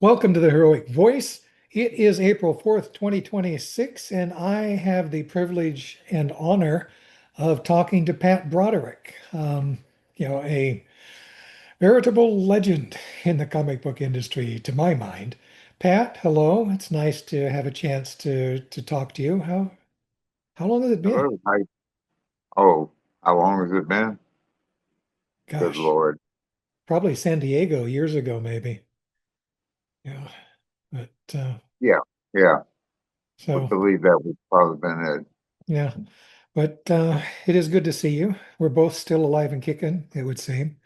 Welcome to the Heroic Voice. It is April 4th, 2026, and I have the privilege and honor of talking to Pat Broderick, a veritable legend in the comic book industry, to my mind. Pat, hello. It's nice to have a chance to talk to you. How long has it been? Hello. Hi. Oh, how long has it been? Good Gosh, Lord. probably San Diego years ago, maybe. Yeah, but Yeah, yeah. Would so believe that would probably been it. yeah, but it is good to see you. We're both still alive and kicking, it would seem.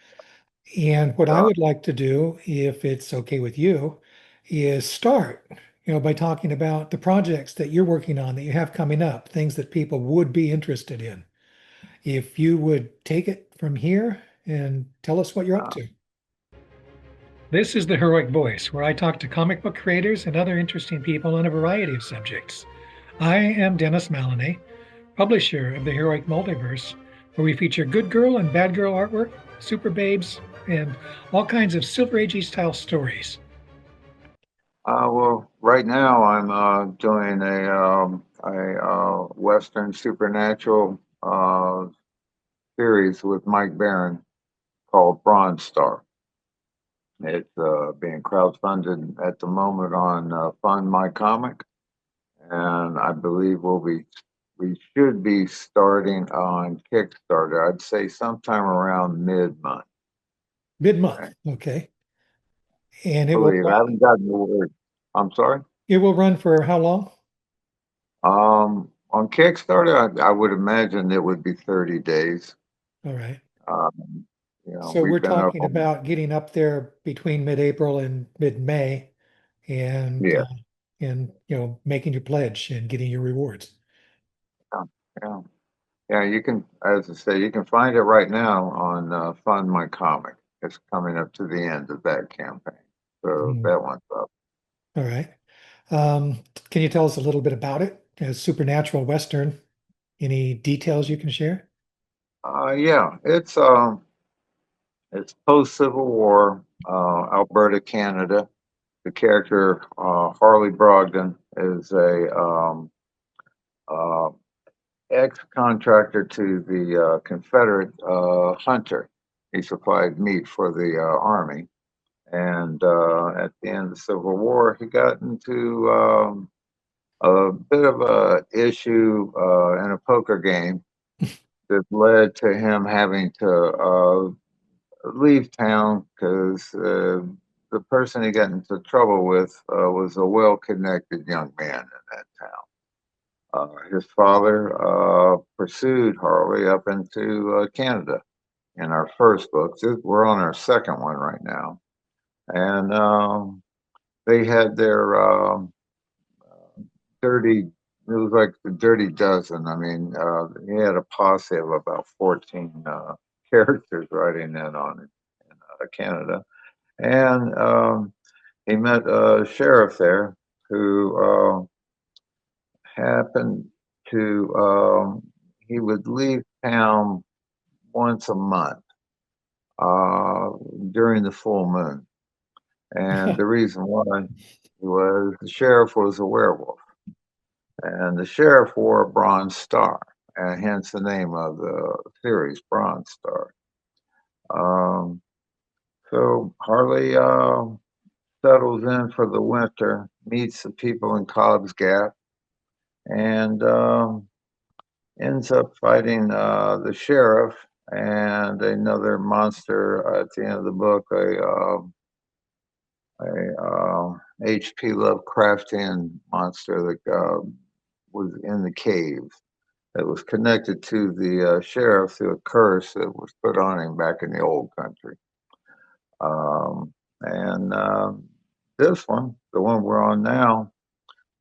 And what I Yeah. would like to do, if it's okay with you, is start, by talking about the projects that you're working on that you have coming up, things that people would be interested in. If you would take it from here and tell us what you're up Uh, to. This is the Heroic Voice, where I talk to comic book creators and other interesting people on a variety of subjects. I am Dennis Maloney, publisher of the Heroic Multiverse, where we feature good girl and bad girl artwork, super babes, and all kinds of Silver Agey style stories. well, right now I'm doing a Western supernatural series with Mike Barron called Bronze Star. It's being crowdfunded at the moment on Fund My Comic, and I believe we should be starting on Kickstarter. I'd say sometime around mid-month. Mid-month, okay. And Believe. I haven't gotten the word. I'm sorry. it will run for how long? On Kickstarter, I would imagine it would be 30 days. All right. So we're We've been up talking on, about getting up there between mid-April and mid-May and yeah, making your pledge and getting your rewards. yeah, yeah. Yeah, you can, as I say, you can find it right now on Fund My Comic. It's coming up to the end of that campaign. So Hmm. that one's up. All right. Can you tell us a little bit about it? As supernatural Western, any details you can share? Yeah, it's post-Civil War, Alberta, Canada. The character Harley Brogdon is a uh, ex-contractor to the Confederate hunter. He supplied meat for the army, and at the end of the Civil War, he got into a bit of a issue in a poker game that led to him having to leave town because the person he got into trouble with was a well-connected young man in that town. His father pursued Harley up into Canada in our first book. We're on our second one right now. And they had their dirty, it was like the dirty dozen. I mean, he had a posse of about 14 characters writing in on it in Canada. And he met a sheriff there who happened to, he would leave town once a month uh, during the full moon. And the reason why was the sheriff was a werewolf, and the sheriff wore a bronze star, and hence the name of the series, Bronze Star. Um, so Harley settles in for the winter, meets the people in Cobb's Gap, and ends up fighting the sheriff and another monster at the end of the book, a H.P. Lovecraftian monster that was in the cave that was connected to the sheriff through a curse that was put on him back in the old country. And this one, the one we're on now,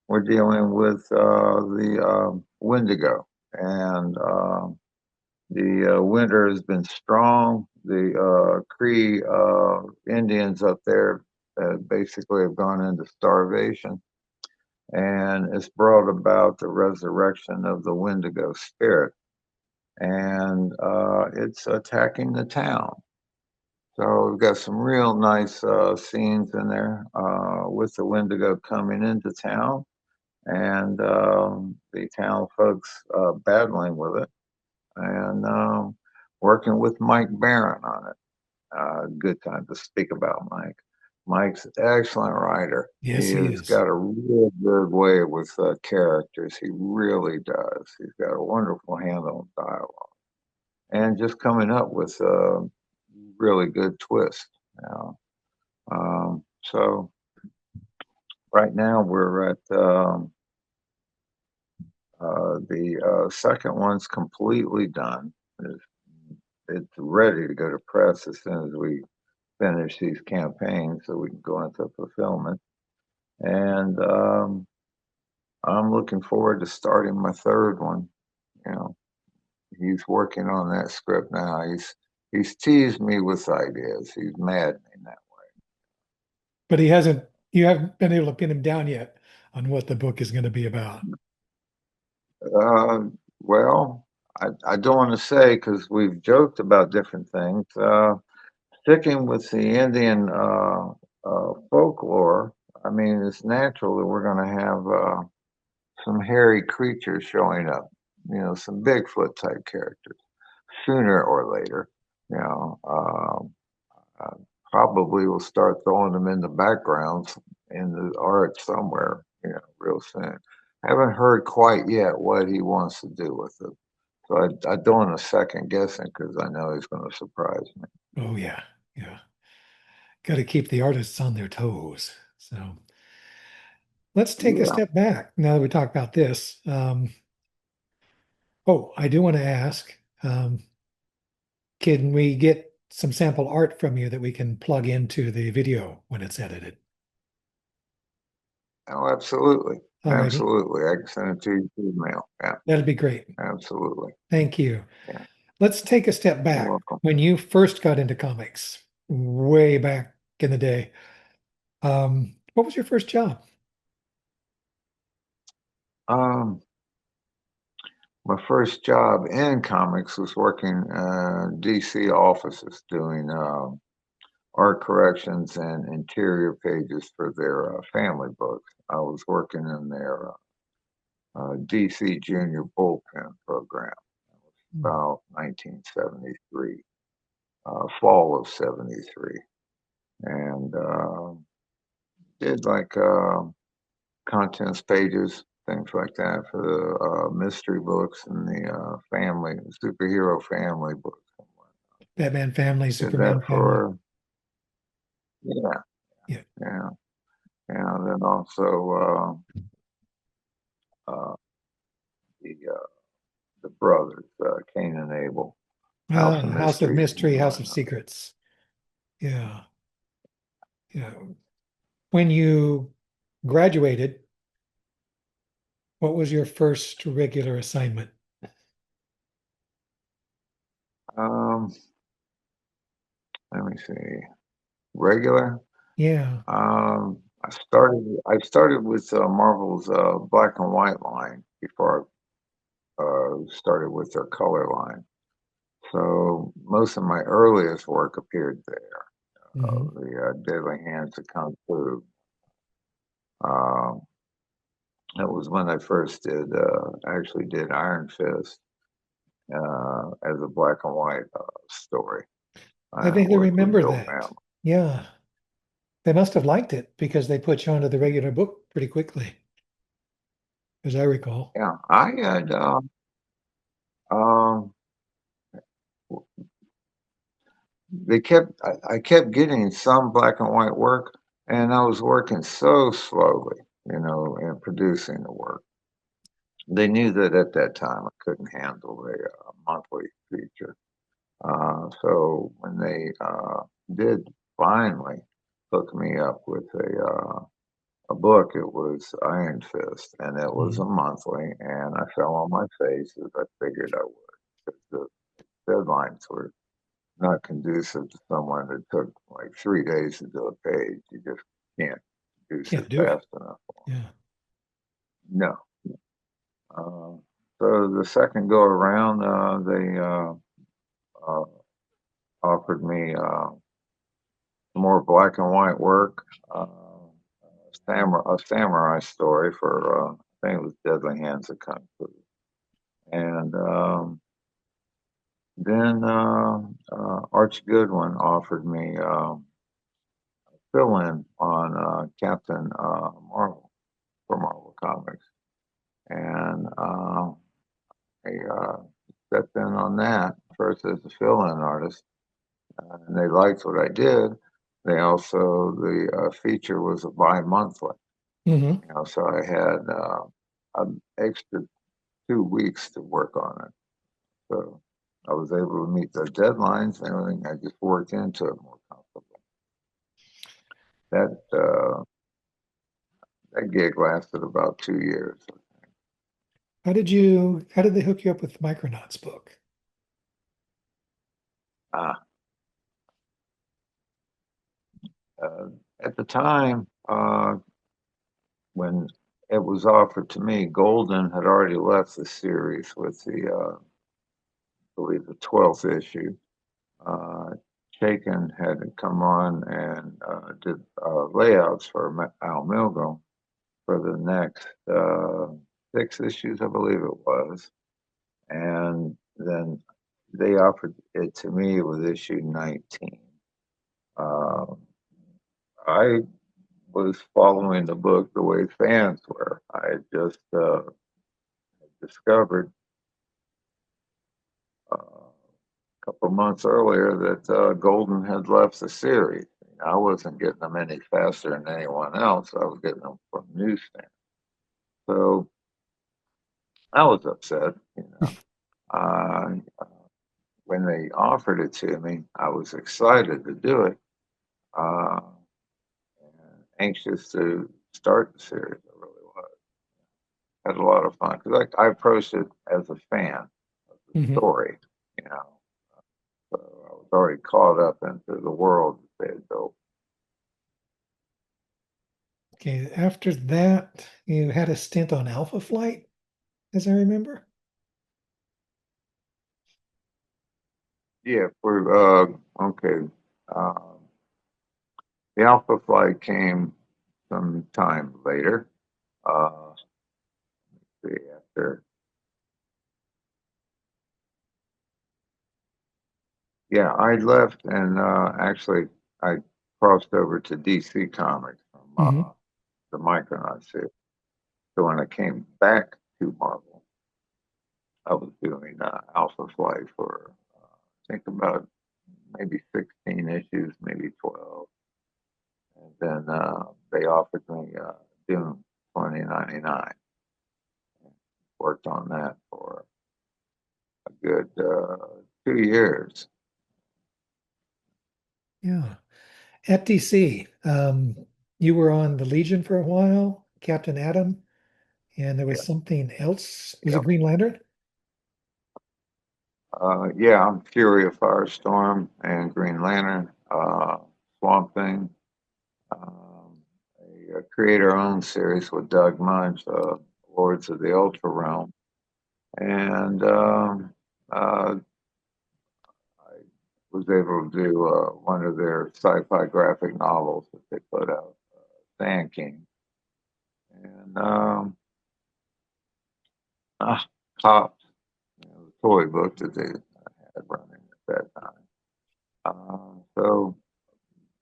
we're dealing with the Wendigo. And the winter has been strong. The Cree Indians up there basically have gone into starvation, and it's brought about the resurrection of the Wendigo spirit, and it's attacking the town. So we've got some real nice scenes in there with the Wendigo coming into town and the town folks battling with it and working with Mike Barron on it. Good time to speak about Mike. Mike's an excellent writer. Yes, He he has is. got a real good way with characters. He really does. He's got a wonderful handle on dialogue and just coming up with a really good twist. You know? So right now we're at the second one's completely done. It's ready to go to press as soon as we finish these campaigns so we can go into fulfillment. And I'm looking forward to starting my third one. You know, he's working on that script now. He's teased me with ideas. He's maddening that. But he hasn't, you haven't been able to pin him down yet on what the book is going to be about. Well, I don't want to say because we've joked about different things. Sticking with the Indian folklore, I mean, it's natural that we're going to have some hairy creatures showing up, you know, some Bigfoot type characters sooner or later. You know, uh, probably we'll start throwing them in the backgrounds in the art somewhere, you know, real soon. Haven't heard quite yet what he wants to do with it. So I don't want to second guessing because I know he's going to surprise me. Oh, yeah. Yeah. Got to keep the artists on their toes. So let's take a Yeah, step back now that we talked about this. Oh, I do want to ask, can we get some sample art from you that we can plug into the video when it's edited? oh, absolutely. Alrighty. Absolutely. I can send it to you through email. Yeah, That'd be great. absolutely. Thank you. Yeah, Let's take a step you're back. welcome. When you first got into comics, way back in the day, what was your first job? Um, my first job in comics was working DC offices doing art corrections and interior pages for their family books. I was working in their DC Junior Bullpen program. Hmm. About 1973, fall of 73. And did like contents pages, things like that for the mystery books and the family, superhero family books. Batman family, Did that Superman family. for, yeah, Yeah. yeah. And then also the brothers, Cain and Abel, House of House of Mysteries and Mystery, House of whatnot. Secrets. Yeah. Yeah. When you graduated, what was your first regular assignment? Um, Let me see. Regular. Yeah. I started with Marvel's black and white line before I started with their color line. So most of my earliest work appeared there. Hmm. The Deadly Hands of Kung Fu. Uh, that was when I first actually did Iron Fist as a black and white story. I I vaguely worked with remember Bill that. Bam. Yeah. They must have liked it because they put you onto the regular book pretty quickly, as I recall. Yeah, I had um, I kept getting some black and white work, and I was working so slowly, you know, in producing the work. They knew that at that time I couldn't handle a monthly feature. So when they did finally hook me up with a book, it was Iron Fist, and it was a Mhm. monthly, and I fell on my face as I figured I would. The deadlines were not conducive to someone that took like 3 days to do a page. You just can't produce it Can't do it. fast enough. Yeah. No. Uh, so the second go around, they uh, offered me. more black and white work. A samurai story for I think it was Deadly Hands of Kung Fu, and then Archie Goodwin offered me fill in on Captain Marvel for Marvel Comics, and I stepped in on that first as a fill in artist, and they liked what I did. They also the feature was a bi-monthly, Hmm. so I had an extra 2 weeks to work on it. So I was able to meet the deadlines and everything. I just worked into it more comfortably. That that gig lasted about 2 years. How did they hook you up with the Micronauts book? Uh, uh, at the time when it was offered to me, Golden had already left the series with the, I believe, the 12th issue. Uh, Chaykin had come on and did layouts for Al Milgrom for the next 6 issues, I believe it was. And then they offered it to me with issue 19. Uh, I was following the book the way fans were. I had just discovered a couple of months earlier that Golden had left the series. I wasn't getting them any faster than anyone else. I was getting them from newsstands. So I was upset. Uh, when they offered it to me, I was excited to do it and anxious to start the series. I really was. Had a lot of fun because I approached it as a fan of the Hmm. story, you know. So I was already caught up into the world that they had built. Okay, after that, you had a stint on Alpha Flight, as I remember. Yeah, for okay. Um, the Alpha Flight came some time later. Uh, see, after yeah, I left and actually I crossed over to DC Comics from Hmm. the Micronauts series. So when I came back to Marvel, I was doing Alpha Flight for I think about maybe 16 issues, maybe 12, and then they offered me Doom 2099. Worked on that for a good 2 years. Yeah. At DC, you were on the Legion for a while, Captain Atom, and there was Yeah, something else. Was it yep. Green Lantern? Yeah, I'm Fury of Firestorm and Green Lantern, Swamp Thing. A creator-owned series with Doug Munch, Lords of the Ultra Realm, and I was able to do one of their sci-fi graphic novels that they put out, Sand King, and uh, Cops, the toy book that they had running at that time. So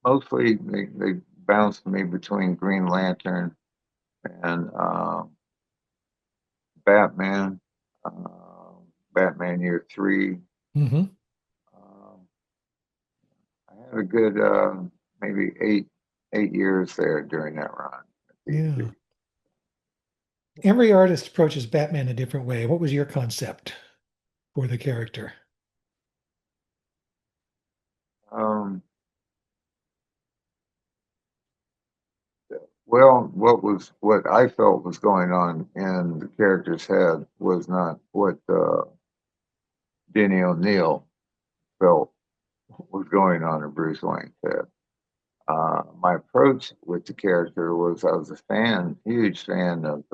mostly they bounced me between Green Lantern and Batman, uh, Batman Year Three. Hmm. Um, I had a good maybe 8 years there during that run at Yeah. DC. Every artist approaches Batman a different way. What was your concept for the character? Um, well, what I felt was going on in the character's head was not what Denny O'Neil felt was going on in Bruce Wayne's head. My approach with the character was I was a huge fan of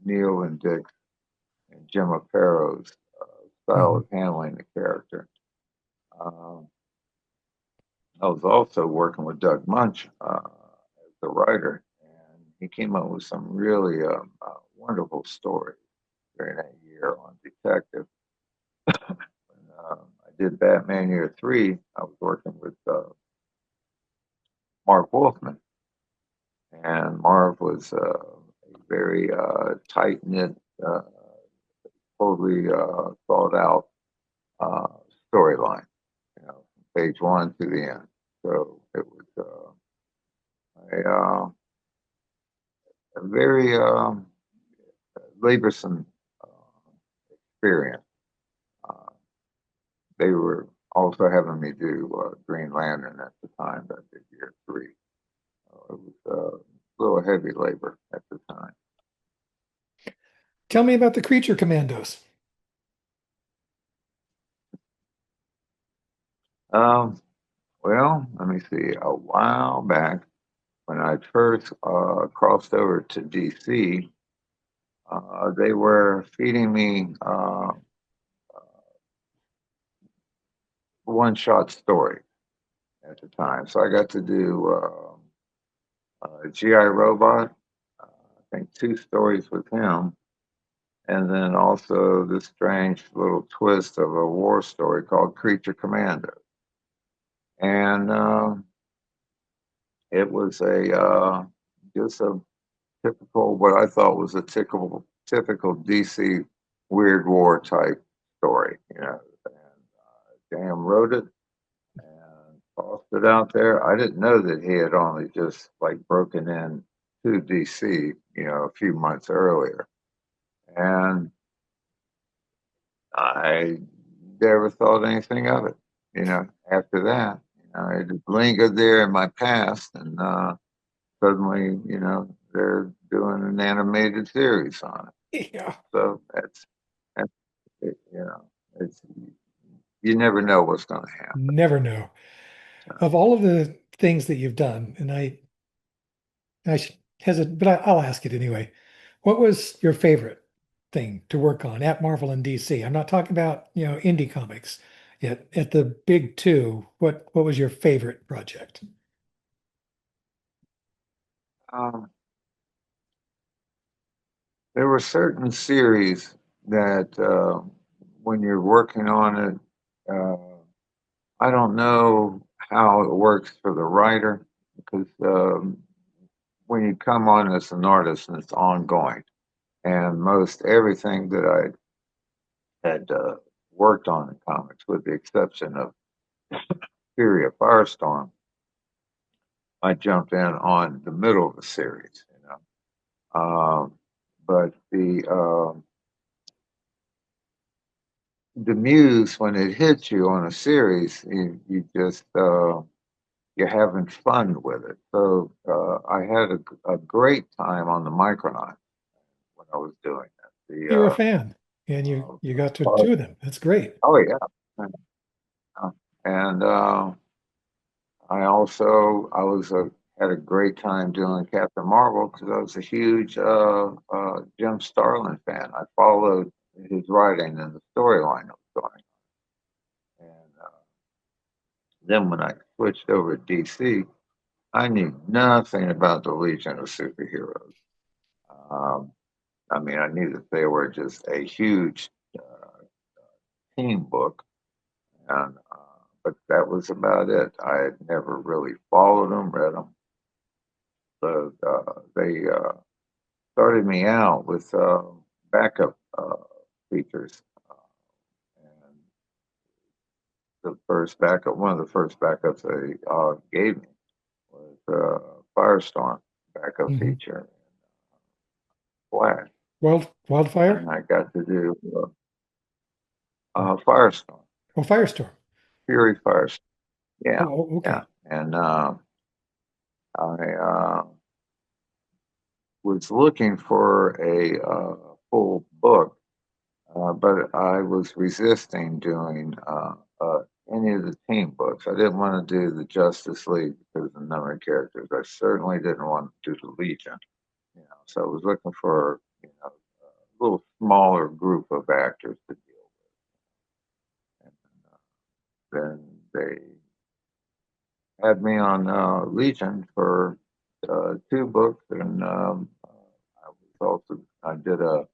Neil and Dick and Jim Aparo's style Hmm. of handling the character. Um, I was also working with Doug Munch as the writer, and he came up with some really wonderful stories during that year on detective. When I did Batman Year Three, I was working with Mark Wolfman, and Marv was a very tight knit, uh, totally thought out uh, storyline, from page one to the end. So it was a very laborsome experience. Uh, they were also having me do Green Lantern at the time that I did Year Three. It was a little heavy labor at the time. Tell me about the Creature Commandos. Um, well, let me see. A while back, when I first crossed over to DC, they were feeding me one-shot story at the time. So I got to do GI Robot, I think two stories with him, and then also this strange little twist of a war story called Creature Commandos. And it was a just a typical, what I thought was a typical DC Weird War type story, And Jam wrote it and tossed it out there. I didn't know that he had only just like broken in to DC, a few months earlier. And I never thought anything of it, after that. It just lingered there in my past, and suddenly, they're doing an animated series on it. Yeah, So that's it, it's you never know what's going to happen. never know. Of all of the things that you've done, and I should hesitate, but I'll ask it anyway. What was your favorite thing to work on at Marvel and DC? I'm not talking about, indie comics. Yet at the big two, what was your favorite project? Um, there were certain series that when you're working on it, uh, I don't know how it works for the writer because when you come on as an artist and it's ongoing, and most everything that I had worked on in comics, with the exception of Fury of Firestorm, I jumped in on the middle of the series, but the muse, when it hits you on a series, you just you're having fun with it. So I had a great time on the Micronauts when I was doing that. You're a fan, and you got to Uh, two of them. That's great. oh yeah, and I was had a great time doing Captain Marvel because I was a huge Jim Starlin fan. I followed his writing and the storyline that was going on. And then when I switched over to DC, I knew nothing about the Legion of Superheroes. Um, I mean, I knew that they were just a huge team book, and but that was about it. I had never really followed them, read them. So they started me out with backup features, and one of the first backups they gave me was Firestorm backup Hmm. feature, Flash, Wildfire? and I got to do Firestorm, Oh, Firestorm. Fury Firestorm. Yeah, Oh, yeah, okay. and I was looking for a full book, but I was resisting doing any of the team books. I didn't want to do the Justice League because of the number of characters. I certainly didn't want to do the Legion. So I was looking for a little smaller group of actors to deal with. And then they had me on Legion for 2 books, and I did a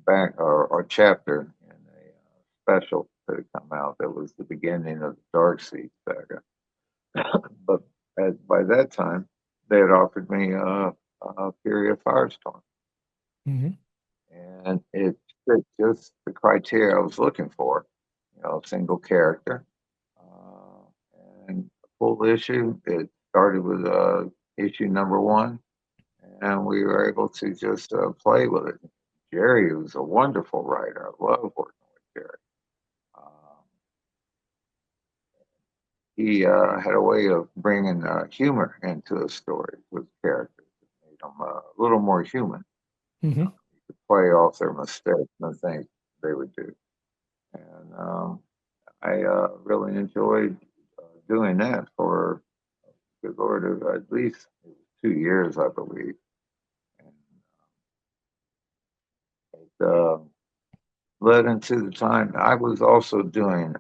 back or chapter in a special that had come out that was the beginning of the Dark Seed saga. But by that time, they had offered me a Fury of Firestorm, Hmm. and it fit just the criteria I was looking for. Single character, uh, and full issue. It started with issue number 1, and we were able to just play with it. Jerry was a wonderful writer. I love working with Jerry. Um, he had a way of bringing humor into a story with characters. It made them a little more human. Hmm. To play off their mistakes and the things they would do. And I really enjoyed doing that for, good Lord, at least 2 years, I believe. And it led into the time I was also doing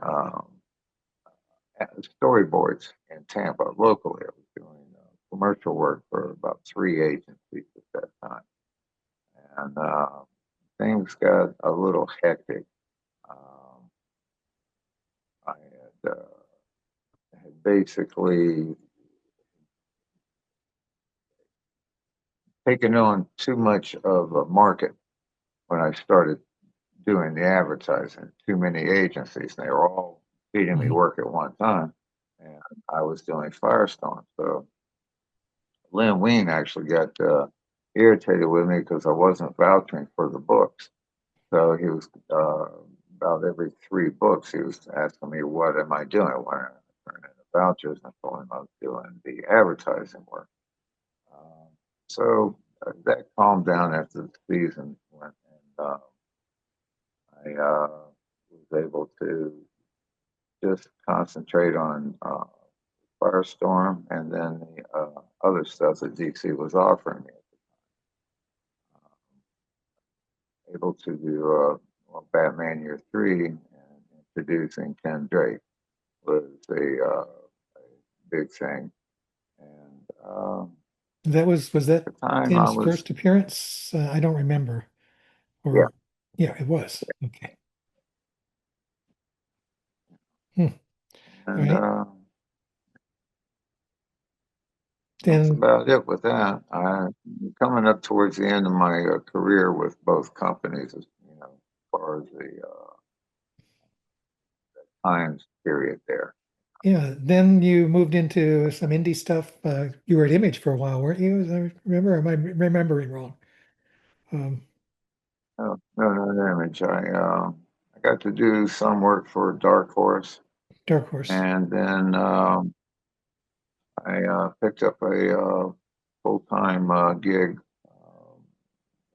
storyboards in Tampa locally. I was doing commercial work for about 3 agencies at that time. And things got a little hectic. Um, I had basically taken on too much of a market when I started doing the advertising. Too many agencies, and they were all feeding me Hmm. work at one time, and I was doing Firestorm. So Lynn Wein actually got irritated with me because I wasn't vouching for the books. So he was about every 3 books, he was asking me, "What am I doing? Why am I turning in the vouchers?" And I told him I was doing the advertising work. Um, that calmed down after the season went, and I was able to just concentrate on Firestorm and then the other stuff that DC was offering me. Able to do Batman Year 3 and introducing Ken Drake was a big thing. And Was that at the time, I Tim's was, first appearance? I don't remember. yeah, Or yeah, it was. Okay. Hmm. All and right. that's Then about it with that. I'm coming up towards the end of my career with both companies, as far as the times period there. yeah, then you moved into some indie stuff. You were at Image for a while, weren't you? As I remember, or am I remembering wrong? Um, No, no, no image. I got to do some work for Dark Horse, Dark Horse. and then I picked up a full-time gig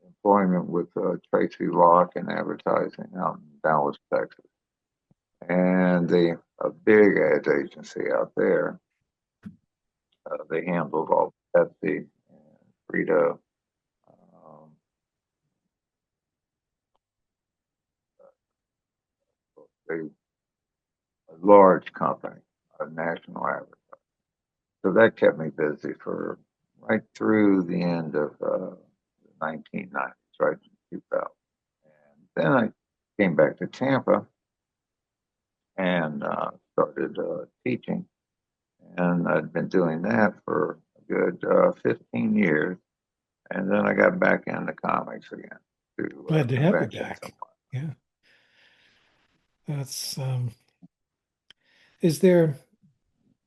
employment with Tracy Locke in advertising out in Dallas, Texas, and a big ad agency out there. They handled all Pepsi and Frito. Um, they a large company, a national advertiser. So that kept me busy for right through the end of the 1990s, right in 2000. And then I came back to Tampa and started teaching. And I'd been doing that for a good 15 years. And then I got back into comics again to Glad to have you conventions and back. Yeah, that's is there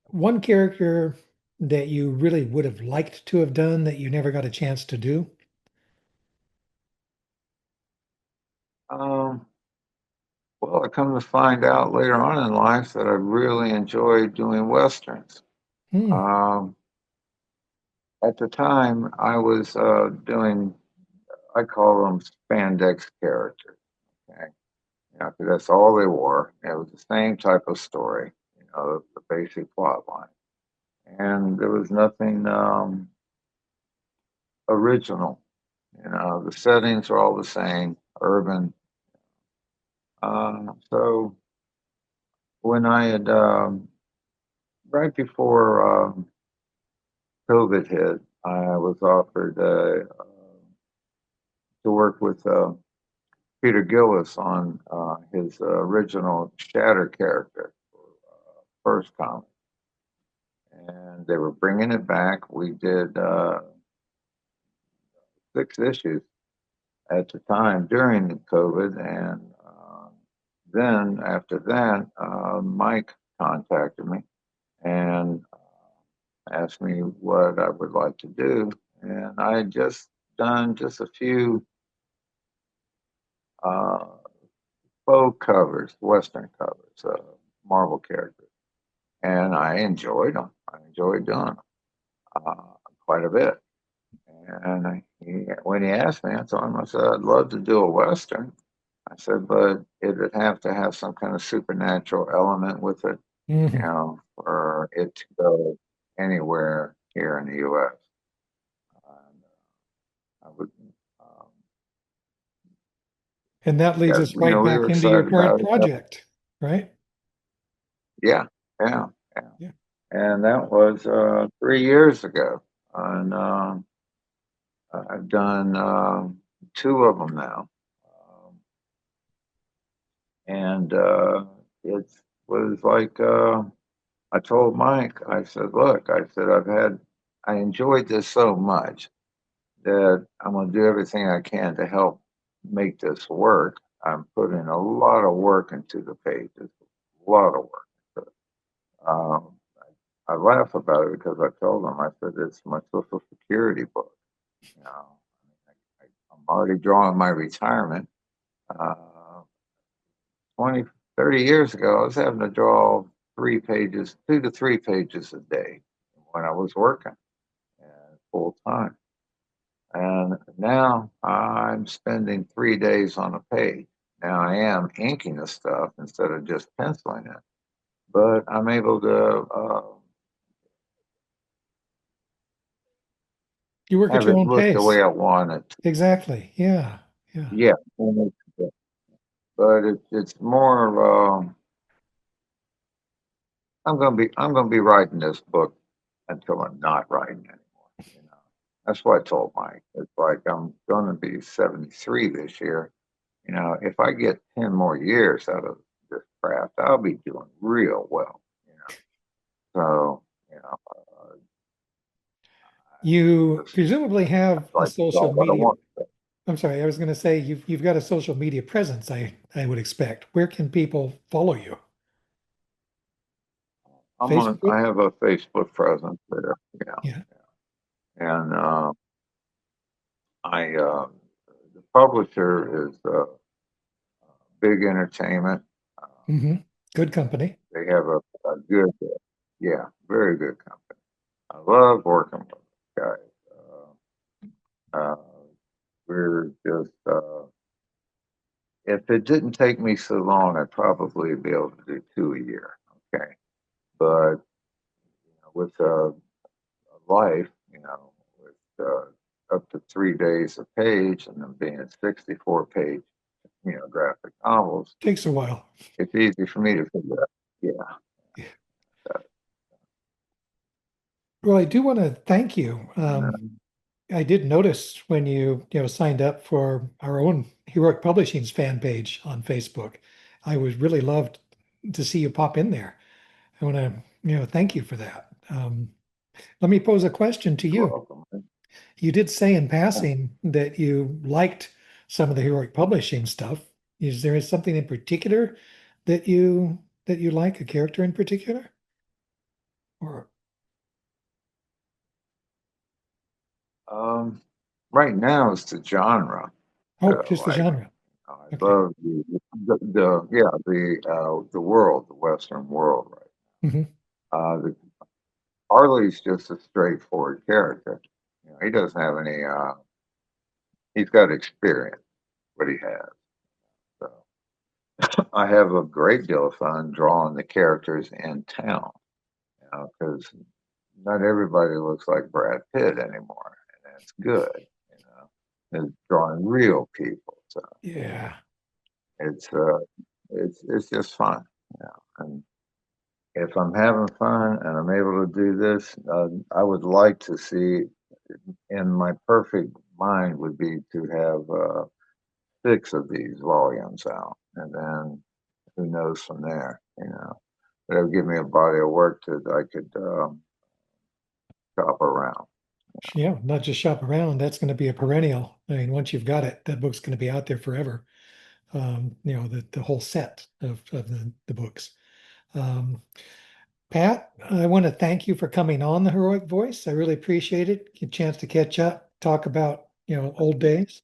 one character that you really would have liked to have done that you never got a chance to do? whatnot. Well, I come to find out later on in life that I really enjoyed doing westerns. Hmm. Um, at the time, I was doing, I call them spandex characters. Okay, 'cause that's all they wore. It was the same type of story, the basic plot line, and there was nothing original. The settings are all the same, urban. So when I had right before COVID hit, I was offered to work with Peter Gillis on his original Shatter character for first comic, and they were bringing it back. We did 6 issues at the time during the COVID, and then after that, Mike contacted me and asked me what I would like to do, and I had just done just a few uh, faux covers, Western covers, Marvel characters, and I enjoyed them. I enjoyed doing them uh, quite a bit. And when he asked me, I told him, I said, I'd love to do a Western. I said, but it would have to have some kind of supernatural element with it, Hmm. for it to go anywhere here in the U.S. And I would, um, And that leads us right we were back into your excited current about it. project, right? Yeah, yeah, yeah. Yeah. And that was 3 years ago. And I've done two of them now. Um, and it was like I told Mike, I said, look, I said, I enjoyed this so much that I'm going to do everything I can to help make this work. I'm putting a lot of work into the pages, a lot of work. Um, I laugh about it because I told them, I said, it's my social security book. You know, I'm already drawing my retirement. Uh, 20, 30 years ago, I was having to draw 3 pages, 2 to 3 pages a day when I was working full time. And now I'm spending 3 days on a page. Now I am inking the stuff instead of just penciling it, but I'm able to You work at have your it own look the way pace. I want it. Exactly. Yeah. Yeah. Yeah, but it's more. I'm gonna be writing this book until I'm not writing anymore. You know, that's what I told Mike. It's like I'm gonna be 73 this year. If I get 10 more years out of this craft, I'll be doing real well. So I You just presumably have I a like to draw social what I media. want. I'm sorry, I was going to say you've got a social media presence, I would expect. Where can people follow you? I Facebook? have a Facebook presence there. Yeah, Yeah. and I the publisher is Big Entertainment. Uh, Hmm. Good company. they have a good, yeah, very good company. I love working with guys. Uh, we're just if it didn't take me so long, I'd probably be able to do two a year. Okay, but with life, with up to 3 days a page, and then being 64 page, graphic novels, Takes a while. it's easy for me to figure out. Yeah. Yeah. Well, I do want to thank you. I did notice when you signed up for our own Heroic Publishing's fan page on Facebook. I was really loved to see you pop in there. I want to thank you for that. Let me pose a question to You're you. welcome. You did say in passing that you liked some of the Heroic Publishing stuff. Is there something in particular that you like, a character in particular? Or Um, right now it's the genre that oh, I just the like. genre. I Okay. love the world, the Western world, right? Hmm. The Harley's just a straightforward character. He doesn't have any. He's got experience, what he has. So I have a great deal of fun drawing the characters in town, because not everybody looks like Brad Pitt anymore, and that's good. It's drawing real people, so Yeah. it's it's just fun, and if I'm having fun and I'm able to do this, I would like to see, in my perfect mind, would be to have 6 of these volumes out, and then who knows from there, you know. But it'll give me a body of work that I could shop around. Yeah, not just shop around. That's going to be a perennial. I mean, once you've got it, that book's going to be out there forever. The whole set of the books. Um, Pat, I want to thank you for coming on the Heroic Voice. I really appreciate it. Get a chance to catch up, talk about, old days,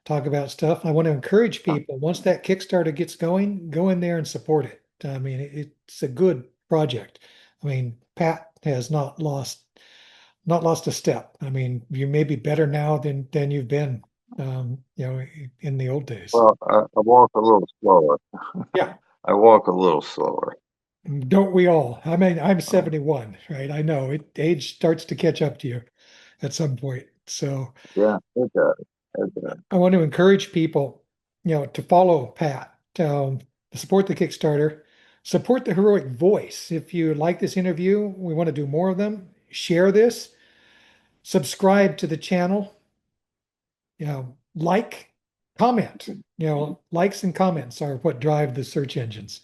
talk about stuff. I want to encourage people, once that Kickstarter gets going, go in there and support it. I mean, it's a good project. I mean, Pat has not lost a step. I mean, you may be better now than you've been, in the old days. Well, I walk a little slower. Yeah, I walk a little slower. don't we all? I mean, I'm Um, 71, right? I know age starts to catch up to you at some point. So yeah, it does. It does. I want to encourage people, to follow Pat, to support the Kickstarter, support the Heroic Voice. If you like this interview, we want to do more of them. Share this, subscribe to the channel, like, comment. Likes and comments are what drive the search engines.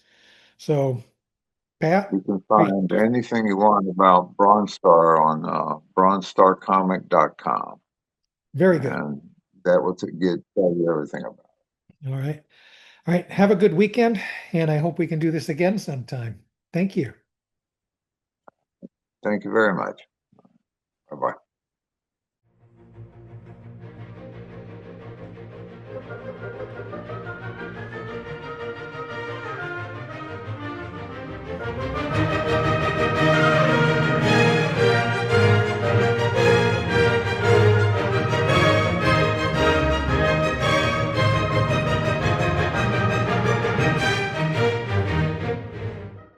So, Pat, You can great, find anything you want about Bronze Star on bronzestarcomic.com, very good. and that will tell you everything about All right. All right. Have a good weekend, and I hope we can do this again sometime. Thank you. it. Thank you very much. Bye bye.